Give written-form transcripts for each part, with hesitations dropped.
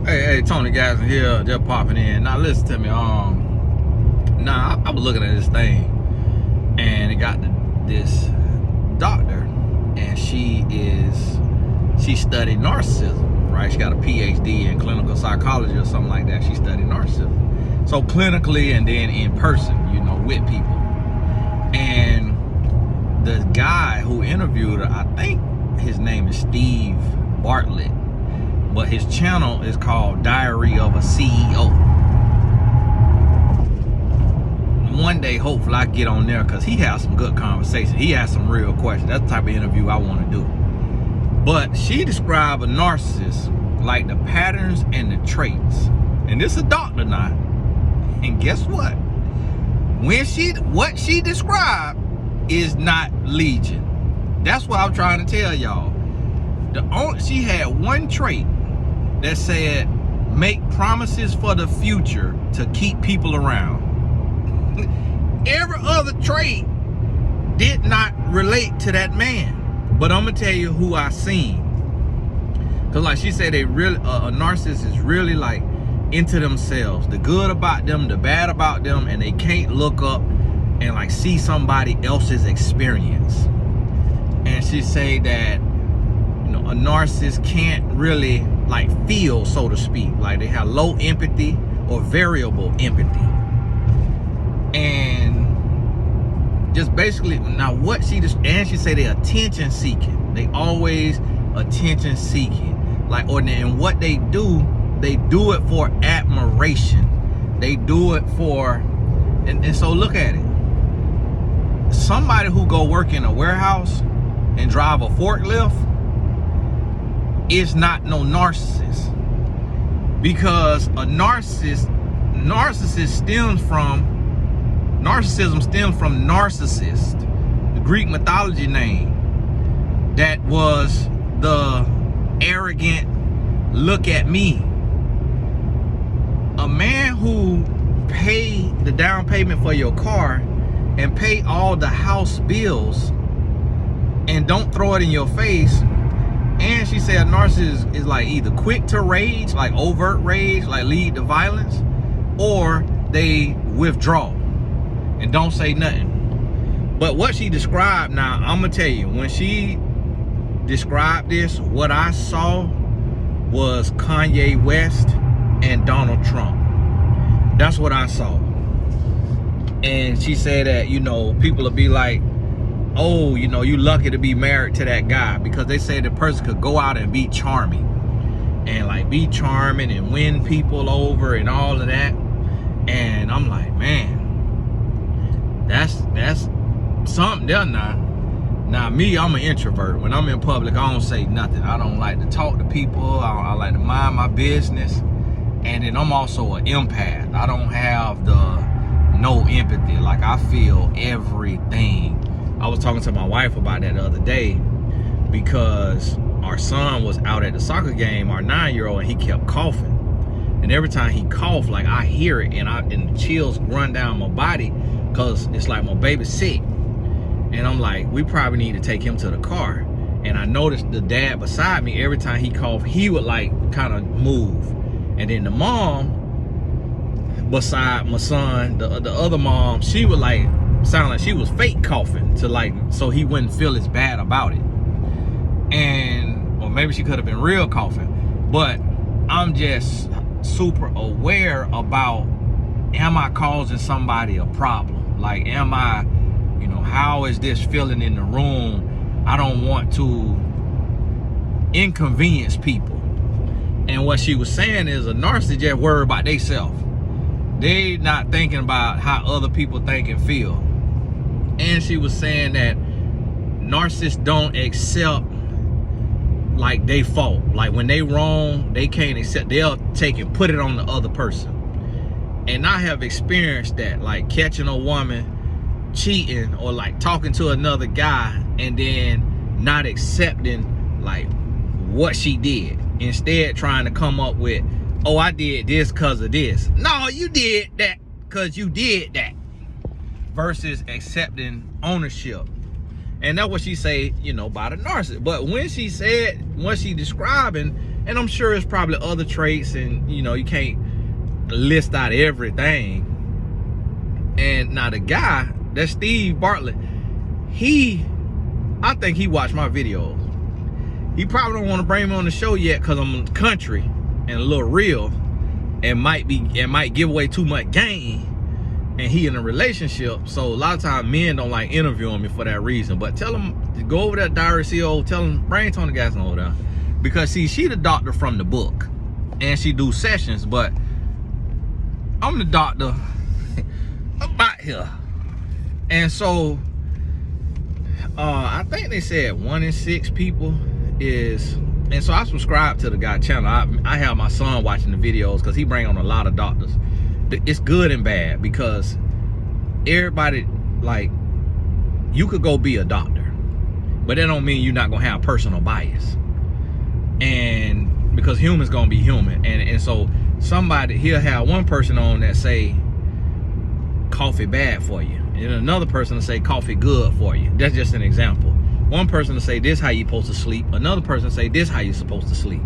Hey, Tony guys in here, just popping in. Now listen to me. I was looking at this thing, and it got this doctor, and she studied narcissism, right? She got a PhD in clinical psychology or something like that. She studied narcissism. So clinically and then in person, with people. And the guy who interviewed her, I think his name is Steve Bartlett, but his channel is called Diary of a CEO. One day, hopefully, I get on there because he has some good conversation. He has some real questions. That's the type of interview I want to do. But she described a narcissist like the patterns and the traits. And this is a doctor now. And guess what? What she described is not legion. That's what I'm trying to tell y'all. She had one trait that said, make promises for the future to keep people around. Every other trait did not relate to that man. But I'm gonna tell you who I seen. Cause like she said, a narcissist is really like into themselves, the good about them, the bad about them, and they can't look up and like see somebody else's experience. And she say that a narcissist can't really like feel, so to speak, like they have low empathy or variable empathy. And just basically, now what she say they're attention seeking. They always attention seeking. Like, and what they do it for admiration. They do it for, and so look at it. Somebody who go work in a warehouse and drive a forklift is not no narcissist, because a narcissism stems from narcissist, the Greek mythology name, that was the arrogant look at me. A man who pay the down payment for your car and pay all the house bills and don't throw it in your face. And she said a narcissist is like either quick to rage, like overt rage, like lead to violence, or they withdraw and don't say nothing. But what she described, now I'm gonna tell you, when she described this, what I saw was Kanye West and Donald Trump. That's what I saw. And she said that, people will be like, oh, you lucky to be married to that guy, because they say the person could go out and be charming and like be charming and win people over and all of that. And I'm like, man, that's something there now. Now me, I'm an introvert. When I'm in public, I don't say nothing. I don't like to talk to people. I like to mind my business. And then I'm also an empath. I don't have no empathy. Like, I feel everything. I was talking to my wife about that the other day, because our son was out at the soccer game, our 9-year-old, and he kept coughing. And every time he coughed, like, I hear it, and the chills run down my body, because it's like my baby's sick. And I'm like, we probably need to take him to the car. And I noticed the dad beside me, every time he coughed, he would like kind of move. And then the mom beside my son, the other mom, she would like sound like she was fake coughing to like, so he wouldn't feel as bad about it. And, or maybe she could have been real coughing. But I'm just super aware about, am I causing somebody a problem? Like, am I, how is this feeling in the room? I don't want to inconvenience people. And what she was saying is a narcissist just worried about themselves. They not thinking about how other people think and feel. And she was saying that narcissists don't accept like they fault. Like when they wrong, they can't accept. They'll take and put it on the other person. And I have experienced that, like catching a woman cheating or like talking to another guy and then not accepting like what she did. Instead trying to come up with, oh, I did this because of this. No, you did that because you did that. Versus accepting ownership And that's what she say, you know, about a narcissist. But when she said, what she describing, and I'm sure it's probably other traits, and you know, you can't list out everything. And now the guy, that's Steve Bartlett, I think he watched my videos. He probably don't want to bring me on the show yet because I'm country and a little real, and might give away too much game. And he in a relationship, so a lot of times men don't like interviewing me for that reason. But tell him to go over that Diary CEO, tell him, bring Tony Gaston over there. Because see, she the doctor from the book, and she do sessions, but I'm the doctor about here. And so I think they said 1 in 6 people is, and so I subscribe to the guy channel. I have my son watching the videos because he bring on a lot of doctors. It's good and bad, because everybody, like, you could go be a doctor, but that don't mean you're not gonna have personal bias. And because humans gonna be human, and so somebody, he'll have one person on that say coffee bad for you, and another person will say coffee good for you. That's just an example. One person will say this how you supposed to sleep, another person say this how you supposed to sleep.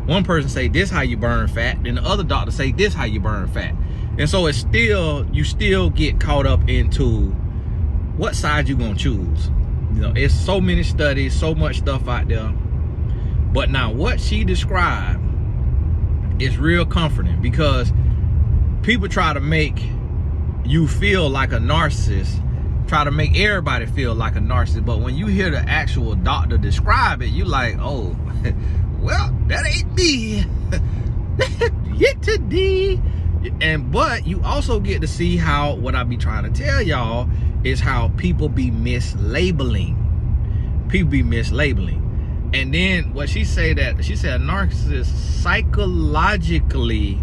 One person say this how you burn fat, and the other doctor say this how you burn fat. And so it's still, you still get caught up into what side you gonna choose. You know, it's so many studies, so much stuff out there. But now what she described is real comforting, because people try to make you feel like a narcissist, try to make everybody feel like a narcissist. But when you hear the actual doctor describe it, you like, oh, well, that ain't me. Yet today. And but you also get to see how, what I be trying to tell y'all is how people be mislabeling. People be mislabeling. And then what she said, that she said a narcissist psychologically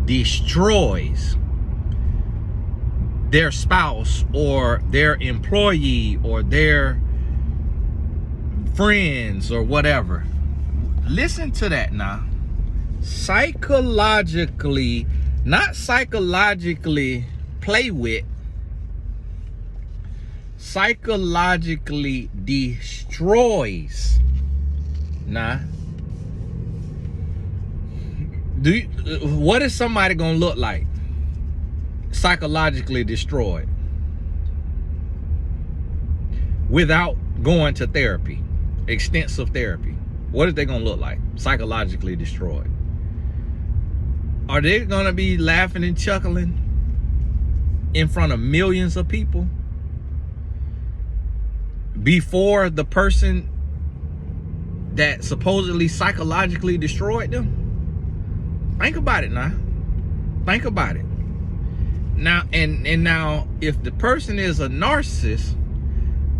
destroys their spouse or their employee or their friends or whatever. Listen to that now. Psychologically, not psychologically play with, psychologically destroys. Nah. What is somebody gonna look like psychologically destroyed without going to therapy, extensive therapy? What is they gonna look like psychologically destroyed? Are they gonna be laughing and chuckling in front of millions of people before the person that supposedly psychologically destroyed them? Think about it now. Think about it. Now, and now, if the person is a narcissist,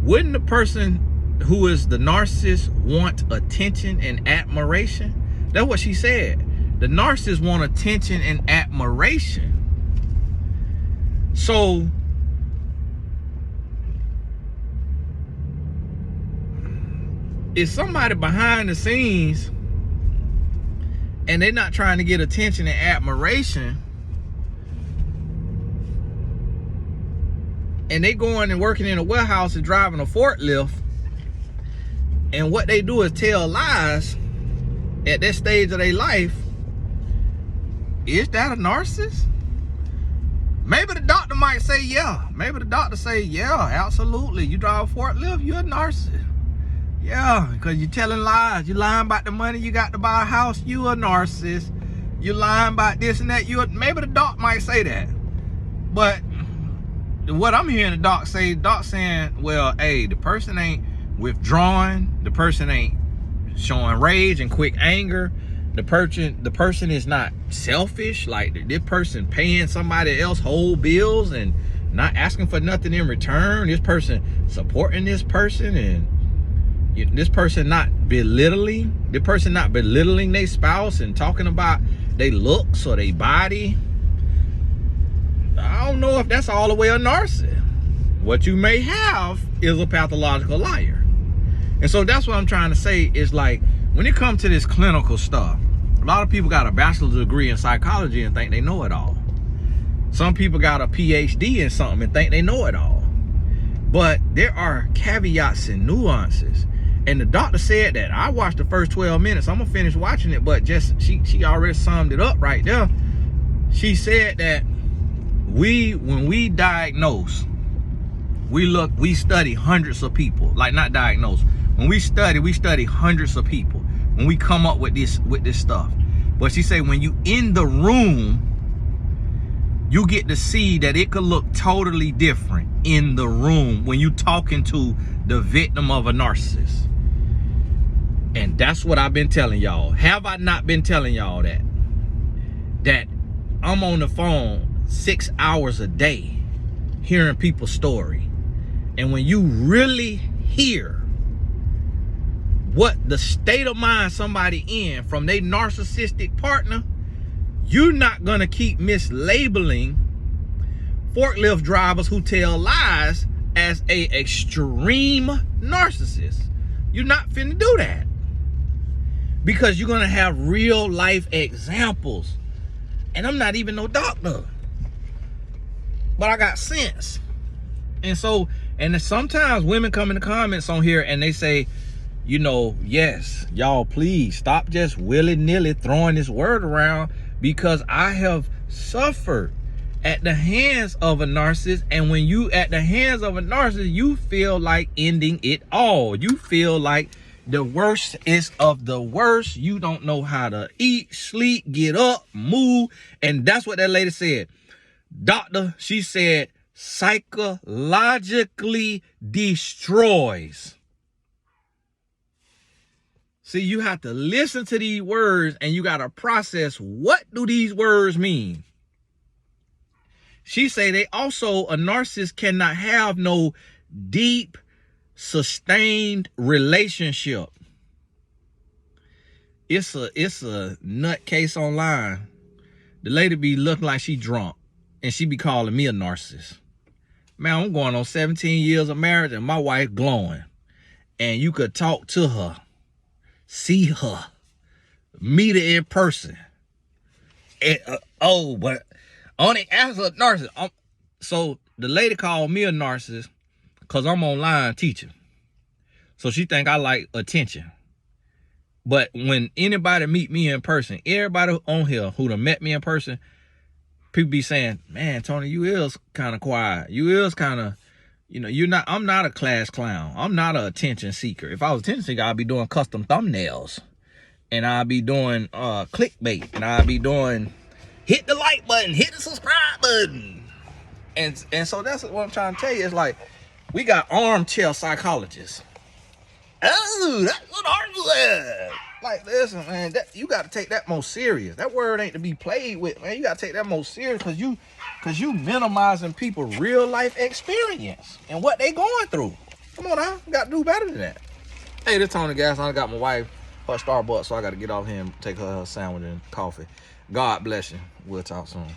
wouldn't the person who is the narcissist want attention and admiration? That's what she said. The narcissists want attention and admiration. So if somebody behind the scenes and they're not trying to get attention and admiration, and they going and working in a warehouse and driving a forklift, and what they do is tell lies at that stage of their life, is that a narcissist? Maybe the doctor might say, yeah. Maybe the doctor say, yeah, absolutely. You drive a forklift, you're a narcissist. Yeah, because you're telling lies. You're lying about the money you got to buy a house, you a narcissist. You're lying about this and that. Maybe the doc might say that. But what I'm hearing the doc say, doc saying, well, hey, the person ain't withdrawing. The person ain't showing rage and quick anger. The person is not selfish. Like, this person paying somebody else whole bills and not asking for nothing in return. This person supporting this person, and this person not belittling. The person not belittling their spouse and talking about their looks or their body. I don't know if that's all the way a narcissist. What you may have is a pathological liar. And so that's what I'm trying to say is, like, when it comes to this clinical stuff, a lot of people got a bachelor's degree in psychology and think they know it all. Some people got a PhD in something and think they know it all. But there are caveats and nuances. And the doctor said that. I watched the first 12 minutes. I'm gonna finish watching it, but just she already summed it up right there. She said that when we diagnose, we study hundreds of people. Like, not diagnose. When we study hundreds of people when we come up with this stuff. But she said when you in the room, you get to see that it could look totally different in the room when you talking to the victim of a narcissist. And that's what I've been telling y'all. Have I not been telling y'all that? That I'm on the phone 6 hours a day hearing people's story. And when you really hear what the state of mind somebody in from their narcissistic partner, you're not gonna keep mislabeling forklift drivers who tell lies as a extreme narcissist. You're not finna do that. Because you're gonna have real life examples. And I'm not even no doctor, but I got sense. And so, and sometimes women come in the comments on here and they say, you know, yes, y'all please stop just willy-nilly throwing this word around, because I have suffered at the hands of a narcissist. And when you at the hands of a narcissist, you feel like ending it all. You feel like the worst is of the worst. You don't know how to eat, sleep, get up, move. And that's what that lady said. Doctor, she said, psychologically destroys. See, you have to listen to these words and you got to process, what do these words mean? She say they also, a narcissist cannot have no deep, sustained relationship. It's a nutcase online. The lady be looking like she drunk and she be calling me a narcissist. Man, I'm going on 17 years of marriage and my wife glowing. And you could talk to her, see her, meet her in person. And, but only as a narcissist. So the lady called me a narcissist because I'm online teaching. So she think I like attention. But when anybody meet me in person, everybody on here who done met me in person, people be saying, man, Tony, you is kind of quiet. You is kind of, you know, I'm not a class clown. I'm not an attention seeker. If I was attention seeker, I'd be doing custom thumbnails. And I'd be doing clickbait. And I'd be doing hit the like button, hit the subscribe button. And so that's what I'm trying to tell you. It's like, we got armchair psychologists. Oh, that's what narcissism. Like, listen, man, you got to take that most serious. That word ain't to be played with, man. You got to take that most serious because you minimizing people's real life experience and what they going through. Come on now, you got to do better than that. Hey, this Tony Gas. I got my wife her Starbucks, so I got to get off here and take her sandwich and coffee. God bless you. We'll talk soon.